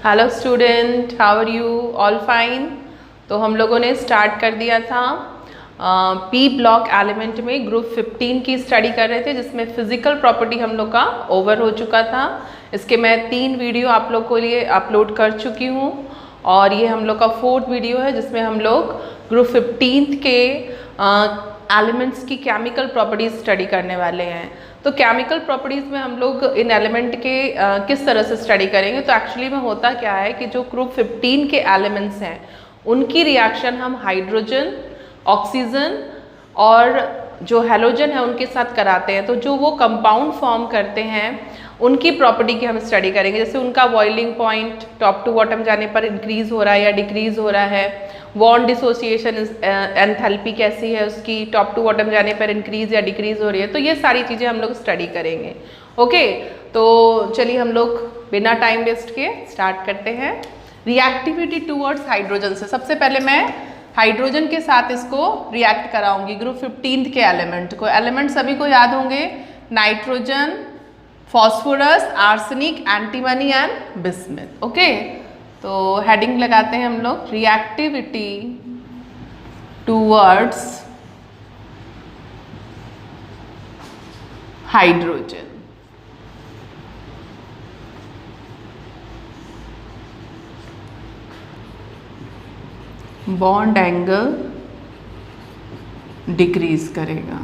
Hello student, how are you? All fine. तो हम लोगों ने स्टार्ट कर दिया था पी ब्लॉक एलिमेंट में ग्रुप 15 की स्टडी कर रहे थे, जिसमें फिजिकल प्रॉपर्टी हम लोग का ओवर हो चुका था। इसके मैं 3 वीडियो आप लोग को लिए अपलोड कर चुकी हूँ और ये हम लोग का 4th वीडियो है, जिसमें हम लोग ग्रुप 15 के एलिमेंट्स की केमिकल प्रॉपर्टीज स्टडी करने वाले हैं। तो केमिकल प्रॉपर्टीज़ में हम लोग इन एलिमेंट के किस तरह से स्टडी करेंगे। तो एक्चुअली में होता क्या है कि जो ग्रुप 15 के एलिमेंट्स हैं उनकी रिएक्शन हम हाइड्रोजन, ऑक्सीजन और जो हैलोजन है उनके साथ कराते हैं। तो जो वो कंपाउंड फॉर्म करते हैं उनकी प्रॉपर्टी की हम स्टडी करेंगे, जैसे उनका boiling point top to bottom जाने पर इंक्रीज हो रहा है या डिक्रीज हो रहा है, बॉन्ड डिसोसिएशन एंथैल्पी कैसी है उसकी, टॉप टू बॉटम जाने पर इंक्रीज या डिक्रीज हो रही है। तो ये सारी चीज़ें हम लोग स्टडी करेंगे। ओके, तो चलिए हम लोग बिना टाइम वेस्ट के स्टार्ट करते हैं। रिएक्टिविटी टूवर्ड्स हाइड्रोजन से सबसे पहले मैं हाइड्रोजन के साथ इसको रिएक्ट कराऊंगी, ग्रुप 15 के एलिमेंट को। एलिमेंट सभी को याद होंगे, nitrogen, phosphorus, arsenic, antimony and bismuth. Okay, तो हेडिंग लगाते हैं हम लोग, reactivity towards hydrogen. Bond angle decrease करेगा।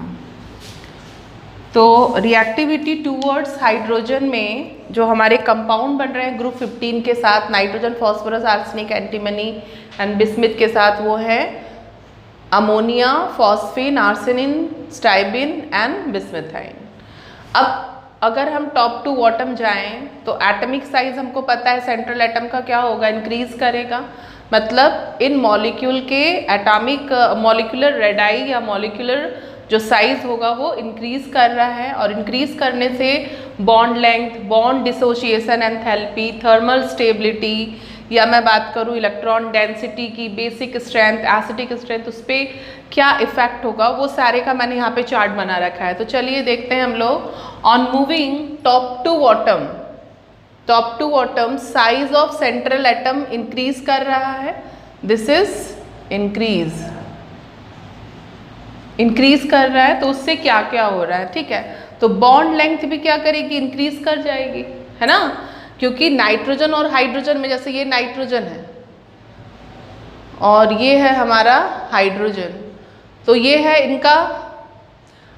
तो रिएक्टिविटी टूवर्ड्स हाइड्रोजन में जो हमारे कंपाउंड बन रहे हैं ग्रुप 15 के साथ, nitrogen, phosphorus, arsenic, antimony and bismuth के साथ, वो है अमोनिया, फॉस्फीन, आर्सेनिन, स्टाइबिन एंड बिस्मथाइन। अब अगर हम टॉप टू बॉटम जाएं तो एटॉमिक साइज हमको पता है, सेंट्रल एटम का क्या होगा, इंक्रीज करेगा। मतलब इन मॉलिक्यूल के एटॉमिक मॉलिक्यूलर रेडाई या मॉलिक्यूलर जो साइज होगा वो इंक्रीज कर रहा है, और इंक्रीज करने से bond length, bond dissociation enthalpy, thermal stability, या मैं बात करूँ इलेक्ट्रॉन डेंसिटी की, बेसिक स्ट्रेंथ, एसिडिक स्ट्रेंथ, उस पर क्या इफेक्ट होगा, वो सारे का मैंने यहाँ पे चार्ट बना रखा है। तो चलिए देखते हैं हम लोग। On moving top to bottom, top to bottom size of central atom increase कर रहा है। दिस इज इंक्रीज कर रहा है। तो उससे क्या क्या हो रहा है, ठीक है। तो बॉन्ड लेंथ भी क्या करेगी, इंक्रीज कर जाएगी, है ना, क्योंकि नाइट्रोजन और हाइड्रोजन में, जैसे ये नाइट्रोजन है और ये है हमारा हाइड्रोजन, तो ये है इनका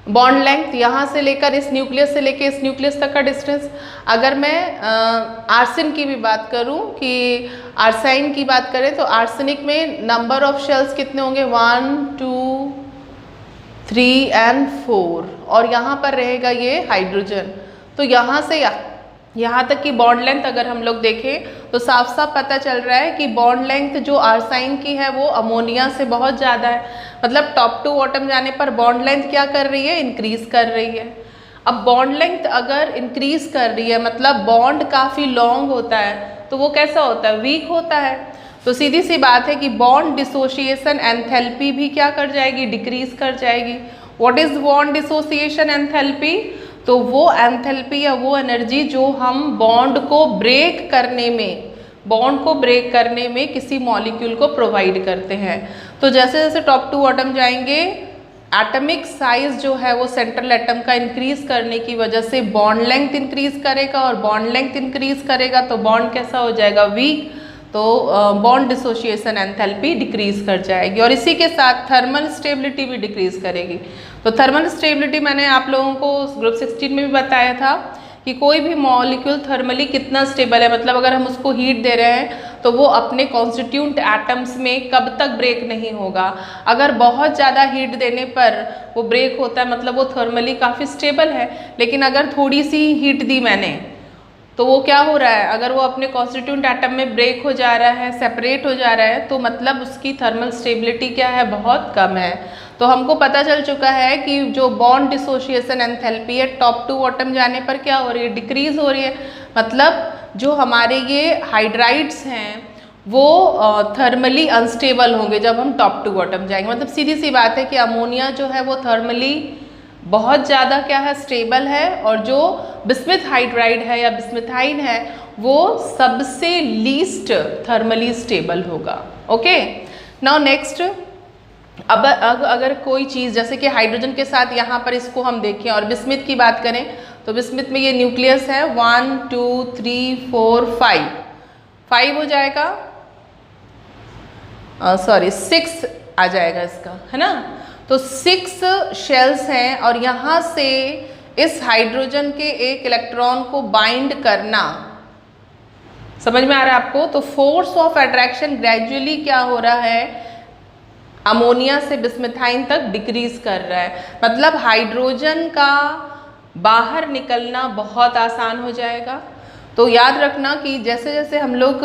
बॉन्ड लेंथ, यहाँ से लेकर इस न्यूक्लियस से लेकर इस न्यूक्लियस तक का डिस्टेंस। अगर मैं आर्सेन की भी बात करूँ, कि आर्साइन की बात करें, तो आर्सेनिक में नंबर ऑफ शेल्स कितने होंगे, 1, 2, 3 एंड 4, और यहाँ पर रहेगा ये हाइड्रोजन। तो यहाँ से यहाँ तक की बॉन्ड लेंथ अगर हम लोग देखें तो साफ साफ पता चल रहा है कि बॉन्ड लेंथ जो आर्साइन की है वो अमोनिया से बहुत ज़्यादा है। मतलब टॉप टू बॉटम जाने पर बॉन्ड लेंथ क्या कर रही है, इंक्रीज कर रही है। अब बॉन्ड लेंथ अगर इंक्रीज कर रही है, मतलब बॉन्ड काफ़ी लॉन्ग होता है, तो वो कैसा होता है, वीक होता है। तो सीधी सी बात है कि बॉन्ड डिसोसिएशन एंथैल्पी भी क्या कर जाएगी, डिक्रीज कर जाएगी। What is bond dissociation enthalpy? तो वो एंथैल्पी या वो एनर्जी जो हम बॉन्ड को ब्रेक करने में किसी मॉलिक्यूल को प्रोवाइड करते हैं। तो जैसे जैसे टॉप टू बॉटम जाएंगे, एटॉमिक साइज जो है वो सेंट्रल एटम का इंक्रीज करने की वजह से बॉन्ड लेंथ इंक्रीज करेगा, और बॉन्ड लेंथ इंक्रीज करेगा तो बॉन्ड कैसा हो जाएगा, वीक। तो बॉन्ड डिसोसिएशन एंथैल्पी डिक्रीज कर जाएगी, और इसी के साथ थर्मल स्टेबिलिटी भी डिक्रीज करेगी। तो थर्मल स्टेबिलिटी मैंने आप लोगों को ग्रुप 16 में भी बताया था कि कोई भी मॉलिक्यूल थर्मली कितना स्टेबल है, मतलब अगर हम उसको हीट दे रहे हैं तो वो अपने कॉन्स्टिट्यूंट एटम्स में कब तक ब्रेक नहीं होगा। अगर बहुत ज़्यादा हीट देने पर वो ब्रेक होता है, मतलब वो थर्मली काफ़ी स्टेबल है। लेकिन अगर थोड़ी सी हीट दी मैंने तो वो क्या हो रहा है, अगर वो अपने कॉन्स्टिट्यूंट एटम में ब्रेक हो जा रहा है, सेपरेट हो जा रहा है, तो मतलब उसकी थर्मल स्टेबिलिटी क्या है, बहुत कम है। तो हमको पता चल चुका है कि जो बॉन्ड डिसोसिएशन एंथैल्पी है टॉप टू बॉटम जाने पर क्या हो रही है, डिक्रीज हो रही है। मतलब जो हमारे ये हाइड्राइड्स हैं वो थर्मली अनस्टेबल होंगे जब हम टॉप टू बॉटम जाएंगे। मतलब सीधी सी बात है कि अमोनिया जो है वो थर्मली बहुत ज़्यादा क्या है, स्टेबल है, और जो बिस्मिथ हाइड्राइड है या बिस्मिथाइन है वो सबसे लीस्ट थर्मली स्टेबल होगा। ओके, नाउ नेक्स्ट, अब अगर कोई चीज़ जैसे कि हाइड्रोजन के साथ यहाँ पर इसको हम देखें और बिस्मिथ की बात करें तो बिस्मिथ में ये न्यूक्लियस है 1 2 3 4 5 हो जाएगा, सॉरी 6 आ जाएगा इसका, है ना। तो 6 शेल्स हैं और यहाँ से इस हाइड्रोजन के एक इलेक्ट्रॉन को बाइंड करना, समझ में आ रहा है आपको। तो फोर्स ऑफ अट्रैक्शन ग्रेजुअली क्या हो रहा है, अमोनिया से बिस्मिथाइन तक डिक्रीज कर रहा है, मतलब हाइड्रोजन का बाहर निकलना बहुत आसान हो जाएगा। तो याद रखना कि जैसे जैसे हम लोग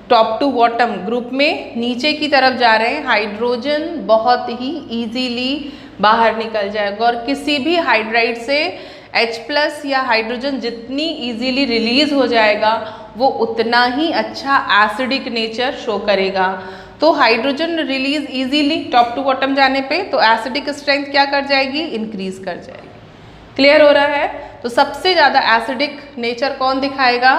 टॉप टू बॉटम ग्रुप में नीचे की तरफ जा रहे हैं, हाइड्रोजन बहुत ही इजीली बाहर निकल जाएगा, और किसी भी हाइड्राइड से H+ या हाइड्रोजन जितनी इजीली रिलीज हो जाएगा वो उतना ही अच्छा एसिडिक नेचर शो करेगा। तो hydrogen release easily top to bottom जाने पे, तो एसिडिक स्ट्रेंथ क्या कर जाएगी, इंक्रीज कर जाएगी। क्लियर हो रहा है। तो सबसे ज़्यादा एसिडिक नेचर कौन दिखाएगा,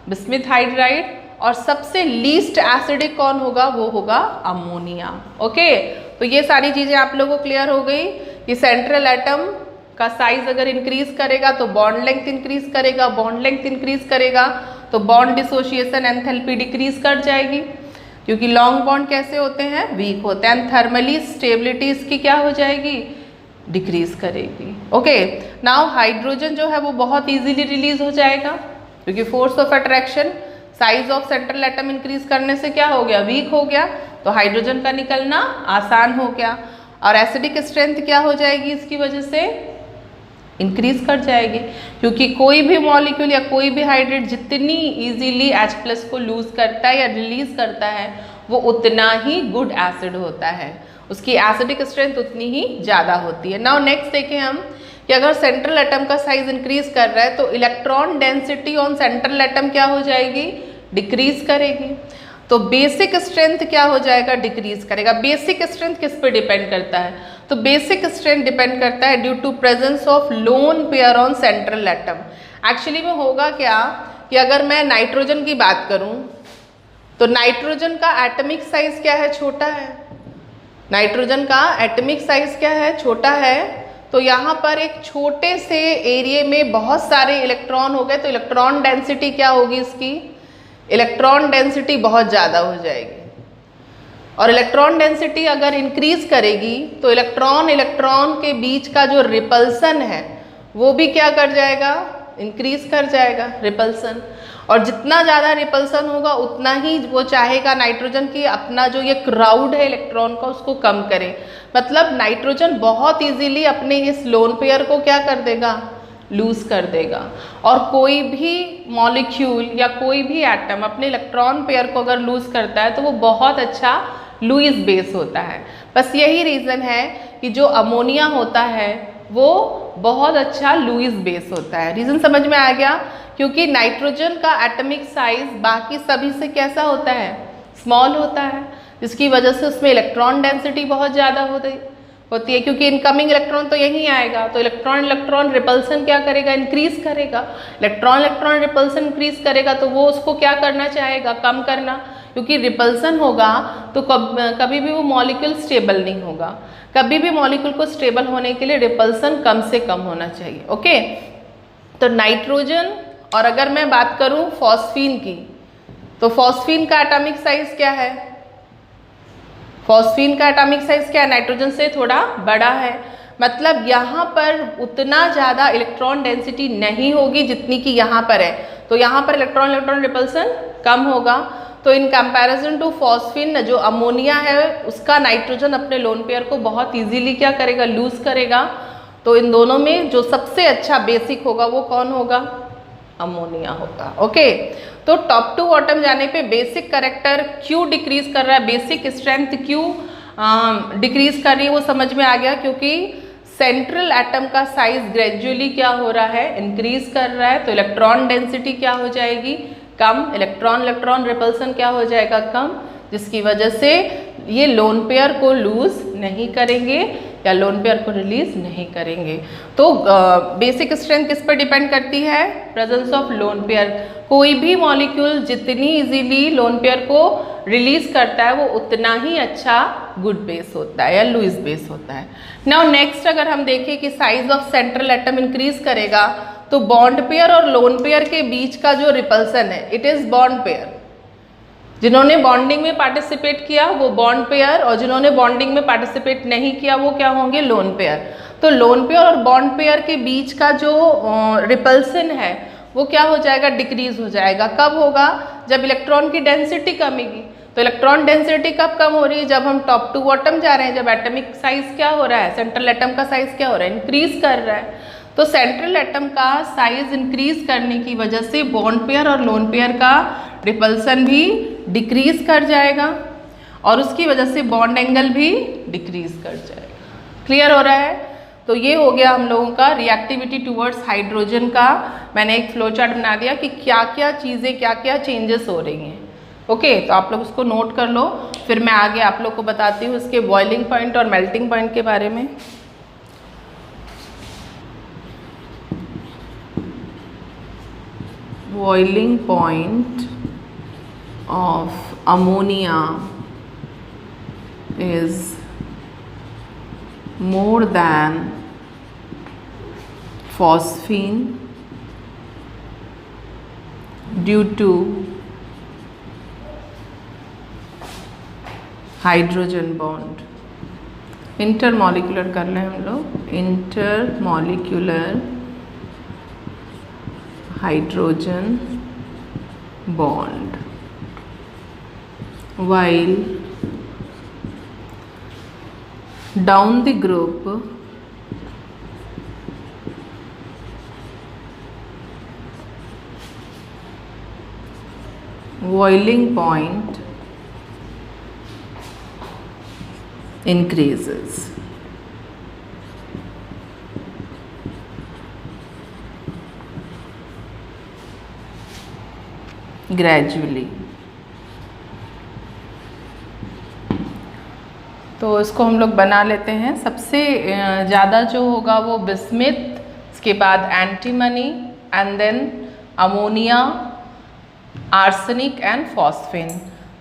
बिस्मिथ हाइड्राइड, और सबसे लीस्ट एसिडिक कौन होगा, वो होगा अमोनिया। ओके, तो ये सारी चीज़ें आप लोगों को क्लियर हो गई कि सेंट्रल एटम का साइज अगर इंक्रीज करेगा तो बॉन्ड लेंथ इंक्रीज करेगा, बॉन्ड लेंथ इंक्रीज करेगा तो बॉन्ड डिसोसिएशन एंथैल्पी डिक्रीज कर जाएगी, क्योंकि लॉन्ग बॉन्ड कैसे होते हैं, वीक होते हैं, थर्मली स्टेबिलिटी इसकी क्या हो जाएगी, डिक्रीज करेगी। ओके, नाउ हाइड्रोजन जो है वो बहुत इजीली रिलीज हो जाएगा, क्योंकि force of attraction size of central atom increase करने से क्या हो गया, वीक हो गया, तो हाइड्रोजन का निकलना आसान हो गया, और एसिडिक स्ट्रेंथ क्या हो जाएगी इसकी वजह से, इंक्रीज कर जाएगी, क्योंकि कोई भी मॉलिक्यूल या कोई भी हाइड्रेट जितनी इजीली H+ को लूज करता है या रिलीज करता है वो उतना ही गुड एसिड होता है, उसकी एसिडिक स्ट्रेंथ उतनी ही ज़्यादा होती है। नाउ नेक्स्ट देखें हम कि अगर सेंट्रल एटम का साइज इंक्रीज कर रहा है तो electron density on central atom क्या हो जाएगी, डिक्रीज करेगी। तो बेसिक स्ट्रेंथ क्या हो जाएगा, डिक्रीज करेगा। बेसिक स्ट्रेंथ किस पे डिपेंड करता है, तो बेसिक स्ट्रेंथ डिपेंड करता है due to presence of lone pair on central atom. Actually में होगा क्या कि अगर मैं नाइट्रोजन की बात करूं तो नाइट्रोजन का एटॉमिक साइज क्या है, छोटा है, नाइट्रोजन का एटॉमिक साइज क्या है, छोटा है, तो यहाँ पर एक छोटे से एरिया में बहुत सारे इलेक्ट्रॉन हो गए, तो इलेक्ट्रॉन डेंसिटी क्या होगी इसकी, इलेक्ट्रॉन डेंसिटी बहुत ज़्यादा हो जाएगी, और इलेक्ट्रॉन डेंसिटी अगर इंक्रीज करेगी तो इलेक्ट्रॉन के बीच का जो रिपल्सन है वो भी क्या कर जाएगा, इंक्रीज कर जाएगा रिपल्सन, और जितना ज़्यादा रिपल्सन होगा उतना ही वो चाहेगा नाइट्रोजन की अपना जो ये क्राउड है इलेक्ट्रॉन का उसको कम करे, मतलब नाइट्रोजन बहुत इजीली अपने इस लोन पेयर को क्या कर देगा, लूज कर देगा। और कोई भी मॉलिक्यूल या कोई भी एटम अपने इलेक्ट्रॉन पेयर को अगर लूज करता है तो वो बहुत अच्छा लुईस बेस होता है। बस यही रीज़न है कि जो अमोनिया होता है वो बहुत अच्छा लुईस बेस होता है। रीज़न समझ में आ गया, क्योंकि नाइट्रोजन का एटॉमिक साइज बाकी सभी से कैसा होता है, स्मॉल होता है, जिसकी वजह से उसमें इलेक्ट्रॉन डेंसिटी बहुत ज़्यादा होती है, क्योंकि इनकमिंग इलेक्ट्रॉन तो यहीं आएगा, तो इलेक्ट्रॉन रिपल्सन क्या करेगा, इंक्रीज करेगा। इलेक्ट्रॉन रिपल्सन इंक्रीज करेगा तो वो उसको क्या करना चाहेगा, कम करना, क्योंकि रिपल्सन होगा तो कभी भी वो मॉलिक्यूल स्टेबल नहीं होगा। कभी भी मॉलिक्यूल को स्टेबल होने के लिए रिपल्सन कम से कम होना चाहिए। ओके, तो नाइट्रोजन, और अगर मैं बात करूं फॉस्फीन की, तो फॉस्फीन का एटॉमिक साइज क्या है, फॉस्फीन का एटॉमिक साइज क्या है, नाइट्रोजन से थोड़ा बड़ा है, मतलब यहाँ पर उतना ज़्यादा इलेक्ट्रॉन डेंसिटी नहीं होगी जितनी कि यहाँ पर है, तो यहाँ पर इलेक्ट्रॉन रिपल्सन कम होगा। तो इन कंपैरिजन टू फॉस्फीन जो अमोनिया है उसका नाइट्रोजन अपने लोन पेयर को बहुत इजीली क्या करेगा, लूज करेगा। तो इन दोनों में जो सबसे अच्छा बेसिक होगा वो कौन होगा, अमोनिया होगा। ओके, तो टॉप टू बॉटम जाने पे बेसिक कैरेक्टर क्यों डिक्रीज कर रहा है, बेसिक स्ट्रेंथ क्यों डिक्रीज कर रही है, वो समझ में आ गया, क्योंकि सेंट्रल एटम का साइज ग्रेजुअली क्या हो रहा है, इंक्रीज कर रहा है, तो इलेक्ट्रॉन डेंसिटी क्या हो जाएगी, कम, इलेक्ट्रॉन रिपल्सन क्या हो जाएगा, कम, जिसकी वजह से ये लोन पेयर को लूज नहीं करेंगे, या लोन पेयर को रिलीज नहीं करेंगे। तो बेसिक स्ट्रेंथ किस पर डिपेंड करती है? Presence of lone pair. कोई भी मॉलिक्यूल जितनी इजीली लोन पेयर को रिलीज करता है वो उतना ही अच्छा गुड बेस होता है या लुईस बेस होता है। नाउ नेक्स्ट अगर हम देखें कि size of central atom increase करेगा तो बॉन्ड पेयर और लोन पेयर के बीच का जो रिपल्सन है इट इज बॉन्ड पेयर। जिन्होंने बॉन्डिंग में पार्टिसिपेट किया वो बॉन्ड पेयर और जिन्होंने बॉन्डिंग में पार्टिसिपेट नहीं किया वो क्या होंगे? Lone pair. तो लोन पेयर और बॉन्ड पेयर के बीच का जो रिपल्सन है वो क्या हो जाएगा? डिक्रीज हो जाएगा। कब होगा? जब इलेक्ट्रॉन की डेंसिटी कमेगी। तो इलेक्ट्रॉन डेंसिटी कब कम हो रही है? जब हम टॉप टू बॉटम जा रहे हैं, जब एटॉमिक साइज क्या हो रहा है? सेंट्रल एटम का साइज क्या हो रहा है? इंक्रीज कर रहा है। तो सेंट्रल एटम का साइज इंक्रीज करने की वजह से बॉन्ड पेयर और लोन पेयर का रिपल्सन भी डिक्रीज कर जाएगा और उसकी वजह से बॉन्ड एंगल भी डिक्रीज कर जाएगा। क्लियर हो रहा है? तो ये हो गया हम लोगों का रिएक्टिविटी टुवर्ड्स हाइड्रोजन का। मैंने एक फ्लो चार्ट बना दिया कि क्या क्या चीज़ें, क्या क्या चेंजेस हो रही हैं। ओके, तो आप लोग उसको नोट कर लो, फिर मैं आगे आप लोग को बताती हूँ उसके बॉइलिंग पॉइंट और मेल्टिंग पॉइंट के बारे में। Boiling point of ammonia is more than phosphine due to hydrogen bond। Intermolecular कर लें हम लोग, intermolecular hydrogen bond while down the group boiling point increases। gradually। तो इसको हम लोग बना लेते हैं। सबसे ज़्यादा जो होगा वो बिस्मिथ, इसके बाद antimony and then ammonia, arsenic and phosphine.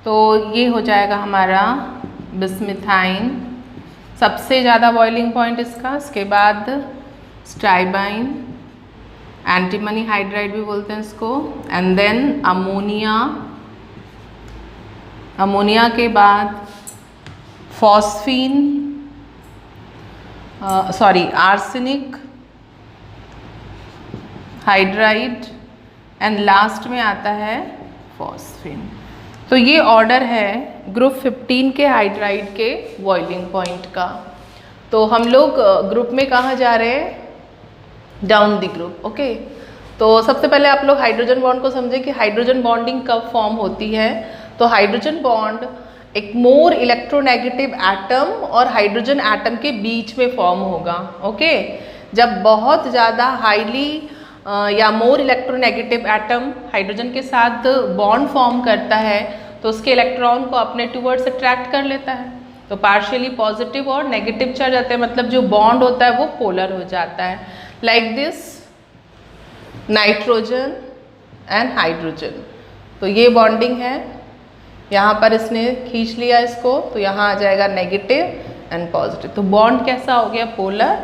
तो ये हो जाएगा हमारा बिस्मिथाइन, सबसे ज़्यादा बॉइलिंग पॉइंट इसका। इसके बाद स्ट्राइबाइन, एंटीमनी हाइड्राइड भी बोलते हैं इसको, एंड देन अमोनिया, अमोनिया के बाद phosphine, arsenic hydride and last में आता है फॉस्फीन। तो ये ऑर्डर है ग्रुप 15 के हाइड्राइड के बॉइलिंग पॉइंट का। तो हम लोग ग्रुप में कहाँ जा रहे हैं? Down the group. ओके, तो सबसे पहले आप लोग हाइड्रोजन बॉन्ड को समझें कि हाइड्रोजन बॉन्डिंग कब फॉर्म होती है। तो हाइड्रोजन बॉन्ड एक मोर इलेक्ट्रोनेगेटिव एटम और हाइड्रोजन एटम के बीच में फॉर्म होगा। ओके, जब बहुत ज़्यादा हाईली या मोर इलेक्ट्रोनेगेटिव एटम हाइड्रोजन के साथ बॉन्ड फॉर्म करता है तो उसके इलेक्ट्रॉन को अपने टूवर्ड्स अट्रैक्ट कर लेता है। तो पार्शियली पॉजिटिव और नेगेटिव चार्ज आते हैं, मतलब जो बॉन्ड होता है वो पोलर हो जाता है। Like this nitrogen and hydrogen. तो ये बॉन्डिंग है, यहाँ पर इसने खींच लिया इसको, तो यहाँ आ जाएगा नेगेटिव एंड पॉजिटिव। तो बॉन्ड कैसा हो गया? पोलर।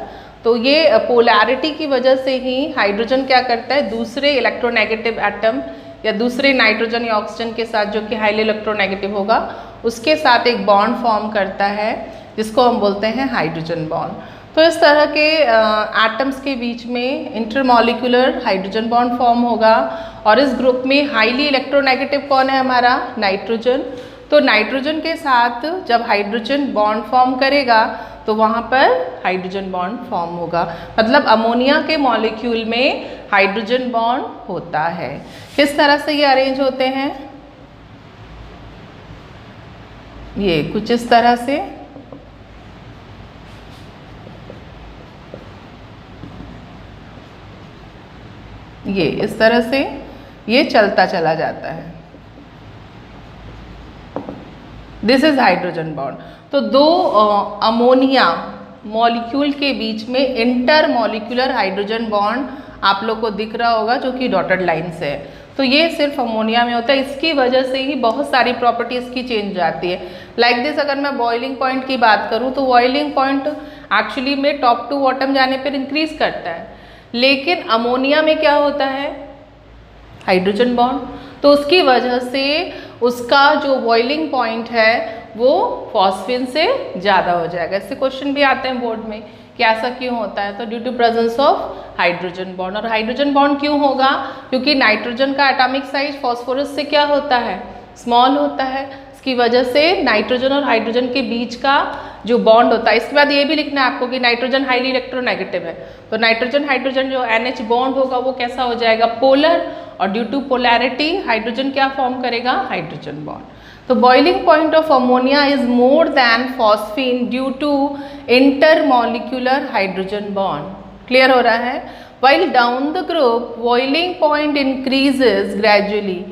तो ये पोलैरिटी की वजह से ही हाइड्रोजन क्या करता है? दूसरे इलेक्ट्रोनेगेटिव एटम या दूसरे नाइट्रोजन या ऑक्सीजन के साथ जो कि हाईली इलेक्ट्रोनेगेटिव होगा उसके साथ एक बॉन्ड फॉर्म करता है जिसको हम बोलते हैं हाइड्रोजन बॉन्ड। तो इस तरह के एटम्स के बीच में इंटरमॉलिक्यूलर हाइड्रोजन बॉन्ड फॉर्म होगा और इस ग्रुप में हाईली इलेक्ट्रोनेगेटिव कौन है? हमारा नाइट्रोजन। तो नाइट्रोजन के साथ जब हाइड्रोजन बॉन्ड फॉर्म करेगा तो वहाँ पर हाइड्रोजन बॉन्ड फॉर्म होगा, मतलब अमोनिया के मॉलिक्यूल में हाइड्रोजन बॉन्ड होता है। किस तरह से ये अरेंज होते हैं? ये कुछ इस तरह से, ये इस तरह से ये चलता चला जाता है। This is hydrogen bond. तो दो अमोनिया मॉलिक्यूल के बीच में इंटर मॉलिक्यूलर हाइड्रोजन बॉन्ड आप लोग को दिख रहा होगा जो कि डॉटेड लाइन से है। तो ये सिर्फ अमोनिया में होता है, इसकी वजह से ही बहुत सारी प्रॉपर्टीज़ की चेंज जाती है। लाइक दिस, अगर मैं बॉइलिंग पॉइंट की बात करूँ तो बॉइलिंग पॉइंट एक्चुअली में टॉप टू बॉटम जाने पर इंक्रीज करता है, लेकिन अमोनिया में क्या होता है, हाइड्रोजन बॉन्ड, तो उसकी वजह से उसका जो बॉइलिंग पॉइंट है वो फॉस्फिन से ज़्यादा हो जाएगा। इससे क्वेश्चन भी आते हैं बोर्ड में कि ऐसा क्यों होता है, तो due to presence of hydrogen bond. और हाइड्रोजन बॉन्ड क्यों होगा, क्योंकि नाइट्रोजन का एटॉमिक साइज फॉस्फोरस से क्या होता है, स्मॉल होता है। इसकी वजह से नाइट्रोजन और हाइड्रोजन के बीच का जो बॉन्ड होता है, इसके बाद ये भी लिखना है आपको कि नाइट्रोजन हाईली इलेक्ट्रोनेगेटिव है, तो नाइट्रोजन हाइड्रोजन जो NH बॉन्ड होगा वो कैसा हो जाएगा, पोलर, और ड्यू टू पोलैरिटी हाइड्रोजन क्या फॉर्म करेगा, हाइड्रोजन बॉन्ड। तो boiling point of ammonia is more than phosphine due to intermolecular hydrogen bond. Clear हो रहा है। While down the group boiling point increases gradually.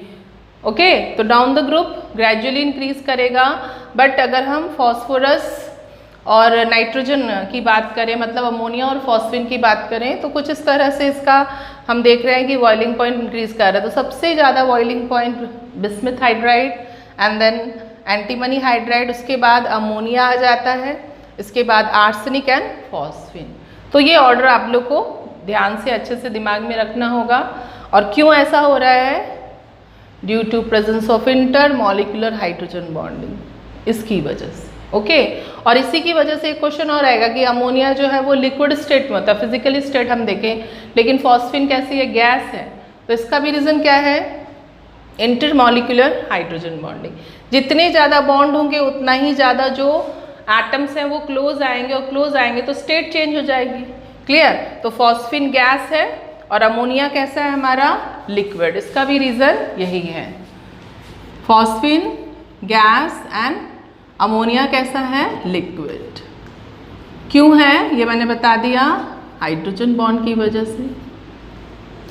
Okay, तो down the group gradually increase करेगा, but अगर हम phosphorus और nitrogen की बात करें, मतलब अमोनिया और फॉस्फिन की बात करें, तो कुछ इस तरह से इसका हम देख रहे हैं कि बॉइलिंग पॉइंट इंक्रीज कर रहा है। तो सबसे ज़्यादा boiling point bismuth hydride and then antimony hydride, उसके बाद अमोनिया आ जाता है, इसके बाद आर्सेनिक एंड फॉस्फिन। तो ये ऑर्डर आप लोग को ध्यान से अच्छे से दिमाग में रखना होगा। और क्यों ऐसा हो रहा है, due to presence of intermolecular hydrogen bonding, इसकी वजह से। ओके, और इसी की वजह से एक क्वेश्चन और आएगा कि अमोनिया जो है वो लिक्विड स्टेट में होता है, फिजिकली स्टेट हम देखें, लेकिन फॉस्फिन कैसी है, गैस है। तो इसका भी रीज़न क्या है, इंटरमॉलिक्यूलर हाइड्रोजन बॉन्डिंग। जितने ज़्यादा बॉन्ड होंगे उतना ही ज़्यादा जो एटम्स हैं वो क्लोज आएंगे, और क्लोज आएंगे तो स्टेट चेंज हो जाएगी। क्लियर। तो फॉस्फिन गैस है और अमोनिया कैसा है हमारा, लिक्विड। इसका भी रीज़न यही है, फॉस्फिन गैस एंड अमोनिया कैसा है, लिक्विड। क्यों है ये मैंने बता दिया, हाइड्रोजन बॉन्ड की वजह से।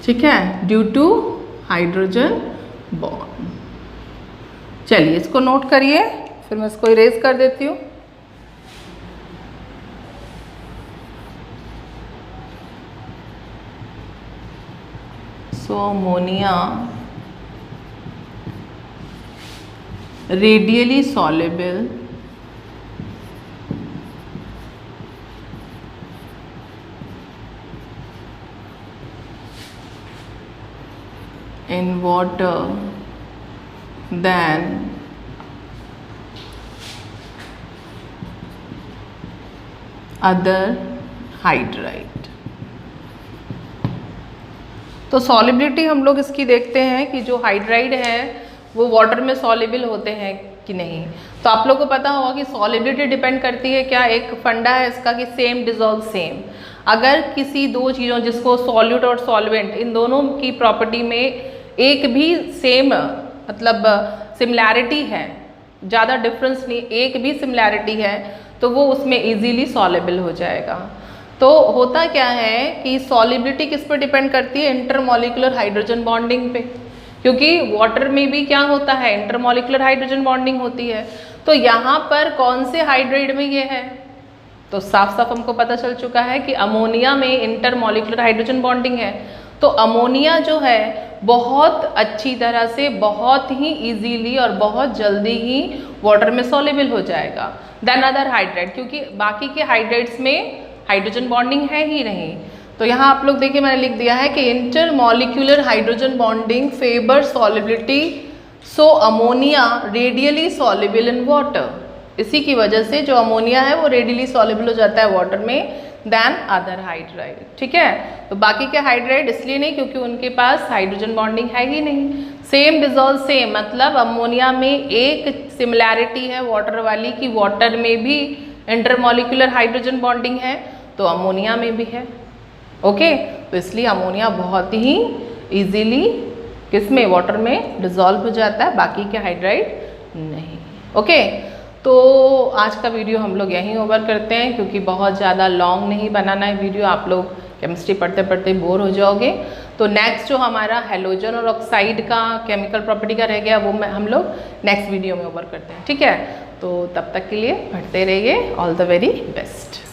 ठीक है, ड्यू टू हाइड्रोजन बॉन्ड। चलिए इसको नोट करिए, फिर मैं इसको इरेज कर देती हूँ। So ammonia readily soluble in water than other hydride। तो सॉलिबिलिटी हम लोग इसकी देखते हैं कि जो हाइड्राइड है वो वाटर में सॉलिबल होते हैं कि नहीं। तो आप लोग को पता होगा कि सॉलिबिलिटी डिपेंड करती है क्या, एक फंडा है इसका कि सेम डिजॉल्व सेम। अगर किसी दो चीज़ों जिसको सॉल्यूट और सॉल्वेंट, इन दोनों की प्रॉपर्टी में एक भी सेम मतलब सिमिलैरिटी है, ज़्यादा डिफरेंस नहीं, एक भी सिमिलैरिटी है, तो वो उसमें इजीली सॉलेबल हो जाएगा। तो होता क्या है कि सॉलिबिलिटी किस पर डिपेंड करती है, इंटरमॉलिक्यूलर हाइड्रोजन बॉन्डिंग पे, क्योंकि वाटर में भी क्या होता है, इंटरमॉलिक्यूलर हाइड्रोजन बॉन्डिंग होती है। तो यहाँ पर कौन से हाइड्राइड में ये है, तो साफ साफ हमको पता चल चुका है कि अमोनिया में इंटरमॉलिक्यूलर हाइड्रोजन बॉन्डिंग है। तो अमोनिया जो है बहुत अच्छी तरह से, बहुत ही इजीली और बहुत जल्दी ही वाटर में सॉल्युबल हो जाएगा देन अदर हाइड्राइड, क्योंकि बाकी के हाइड्राइड्स में हाइड्रोजन बॉन्डिंग है ही नहीं। तो यहाँ आप लोग देखिए मैंने लिख दिया है कि intermolecular hydrogen bonding favour solubility, so ammonia radially soluble in water. इसी की वजह से जो अमोनिया है वो रेडियली सॉल्युबल हो जाता है वाटर में देन अदर हाइड्राइड। ठीक है, तो बाकी के हाइड्राइड इसलिए नहीं क्योंकि उनके पास हाइड्रोजन बॉन्डिंग है ही नहीं। सेम डिजॉल्व सेम, मतलब अमोनिया में एक सिमिलैरिटी है वाटर वाली कि वाटर में भी इंटरमॉलिक्यूलर हाइड्रोजन बॉन्डिंग है, तो अमोनिया में भी है। ओके, तो इसलिए अमोनिया बहुत ही इजीली किसमें, वाटर में डिजॉल्व हो जाता है, बाकी के हाइड्राइड नहीं। ओके, तो आज का वीडियो हम लोग यहीं ओवर करते हैं, क्योंकि बहुत ज़्यादा लॉन्ग नहीं बनाना है वीडियो, आप लोग केमिस्ट्री पढ़ते पढ़ते बोर हो जाओगे। तो नेक्स्ट जो हमारा हेलोजन और ऑक्साइड का केमिकल प्रॉपर्टी का रह गया वो हम लोग नेक्स्ट वीडियो में ओवर करते हैं। ठीक है, तो तब तक के लिए पढ़ते रहिए। All the very best.